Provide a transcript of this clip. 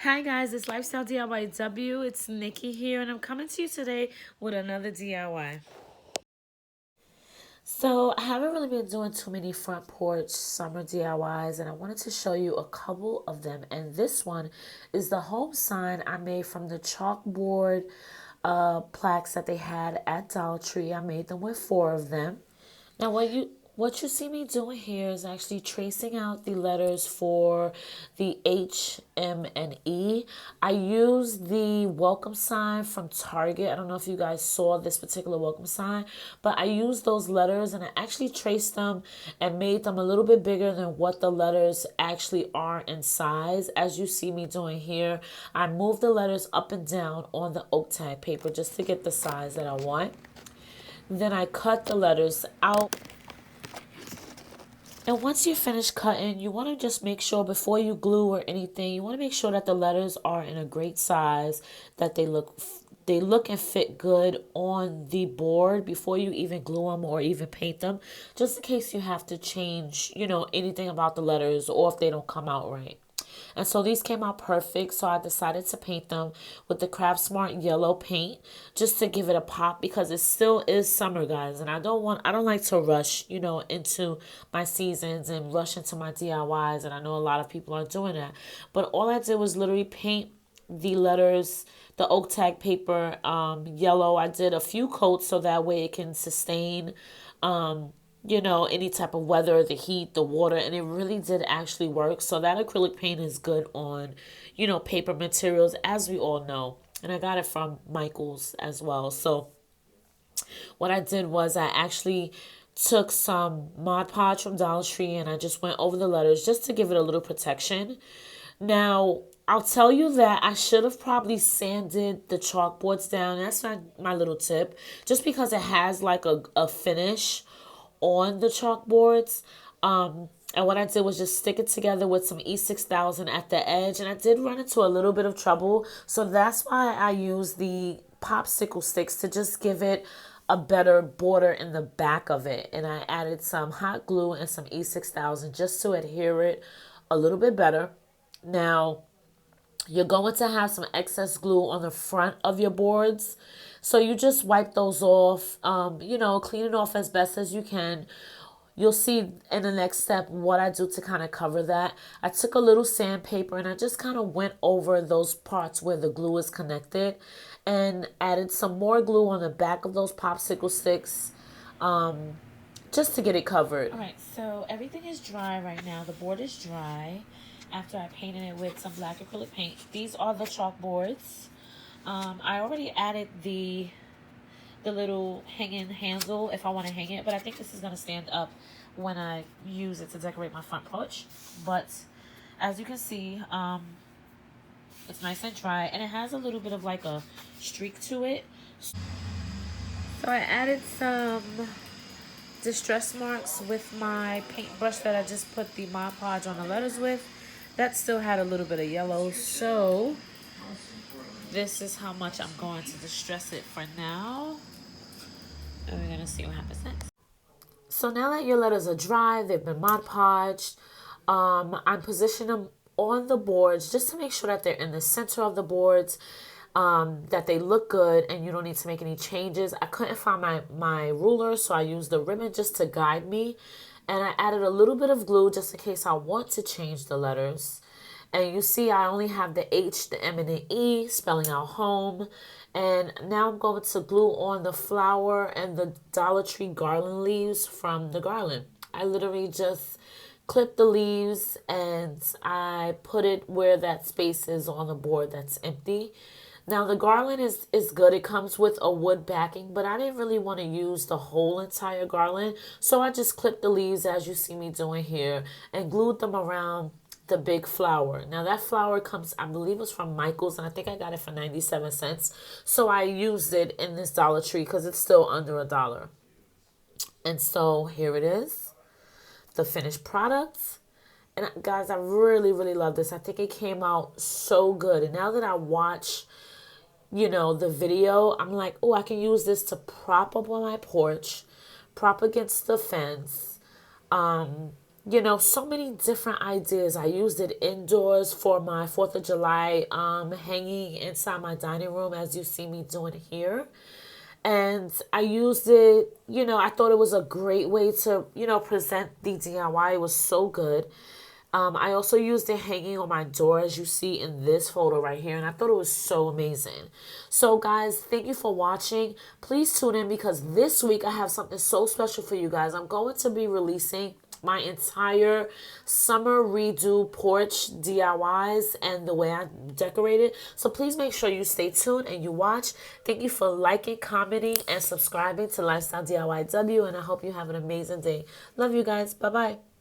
Hi guys, it's Lifestyle DIYW. It's Nikki here, and I'm coming to you today with another DIY. So I haven't really been doing too many front porch summer DIYs, and I wanted to show you a couple of them. And this one is the home sign I made from the chalkboard plaques that they had at Dollar Tree. I made them with 4 of them. Now, what you see me doing here is actually tracing out the letters for the H, M, and E. I used the welcome sign from Target. I don't know if you guys saw this particular welcome sign, but I used those letters and I actually traced them and made them a little bit bigger than what the letters actually are in size. As you see me doing here, I moved the letters up and down on the oak tag paper just to get the size that I want. Then I cut the letters out. And once you finish cutting, you want to just make sure before you glue or anything, you want to make sure that the letters are in a great size, that they look and fit good on the board before you even glue them or even paint them, just in case you have to change, anything about the letters or if they don't come out right. And so these came out perfect, so I decided to paint them with the Craft Smart yellow paint just to give it a pop, because it still is summer, guys, and I don't like to rush, into my seasons and rush into my DIYs, and I know a lot of people are doing that. But all I did was literally paint the letters, the oak tag paper, yellow. I did a few coats so that way it can sustain any type of weather, the heat, the water, and it really did actually work. So that acrylic paint is good on, paper materials, as we all know. And I got it from Michael's as well. So what I did was I actually took some Mod Podge from Dollar Tree and I just went over the letters just to give it a little protection. Now, I'll tell you that I should have probably sanded the chalkboards down. That's my little tip. Just because it has like a finish on the chalkboards. And what I did was just stick it together with some E6000 at the edge. And I did run into a little bit of trouble. So that's why I used the popsicle sticks to just give it a better border in the back of it. And I added some hot glue and some E6000 just to adhere it a little bit better. Now, you're going to have some excess glue on the front of your boards. So you just wipe those off, clean it off as best as you can. You'll see in the next step what I do to kind of cover that. I took a little sandpaper and I just kind of went over those parts where the glue is connected and added some more glue on the back of those popsicle sticks just to get it covered. All right, so everything is dry right now. The board is dry after I painted it with some black acrylic paint. These are the chalkboards. I already added the little hanging handle if I want to hang it, but I think this is going to stand up when I use it to decorate my front porch. But as you can see, it's nice and dry, and it has a little bit of like a streak to it. So I added some distress marks with my paintbrush that I just put the Mod Podge on the letters with. That still had a little bit of yellow, so this is how much I'm going to distress it for now. And we're going to see what happens next. So now that your letters are dry, they've been Mod Podged, I'm positioning them on the boards just to make sure that they're in the center of the boards, that they look good and you don't need to make any changes. I couldn't find my ruler, so I used the ribbon just to guide me. And I added a little bit of glue just in case I want to change the letters. And you see I only have the H, the M, and the E, spelling out home. And now I'm going to glue on the flower and the Dollar Tree garland leaves from the garland. I literally just clipped the leaves and I put it where that space is on the board that's empty. Now the garland is good. It comes with a wood backing, but I didn't really want to use the whole entire garland. So I just clipped the leaves as you see me doing here and glued them around the big flower. Now that flower comes, I believe it's from Michael's, and I think I got it for 97 cents. So I used it in this Dollar Tree because it's still under $1. And so here it is, the finished product. And guys, I really, really love this. I think it came out so good. And now that I watch, the video, I'm like, oh, I can use this to prop up on my porch, prop against the fence, you know, so many different ideas. I used it indoors for my 4th of July hanging inside my dining room, as you see me doing here. And I used it, you know, I thought it was a great way to, you know, present the DIY. It was so good. I also used it hanging on my door, as you see in this photo right here, and I thought it was so amazing. So guys, thank you for watching. Please tune in, because this week I have something so special for you guys. I'm going to be releasing my entire summer redo porch DIYs and the way I decorate it. So please make sure you stay tuned and you watch. Thank you for liking, commenting, and subscribing to Lifestyle DIYW, and I hope you have an amazing day. Love you guys. Bye-bye.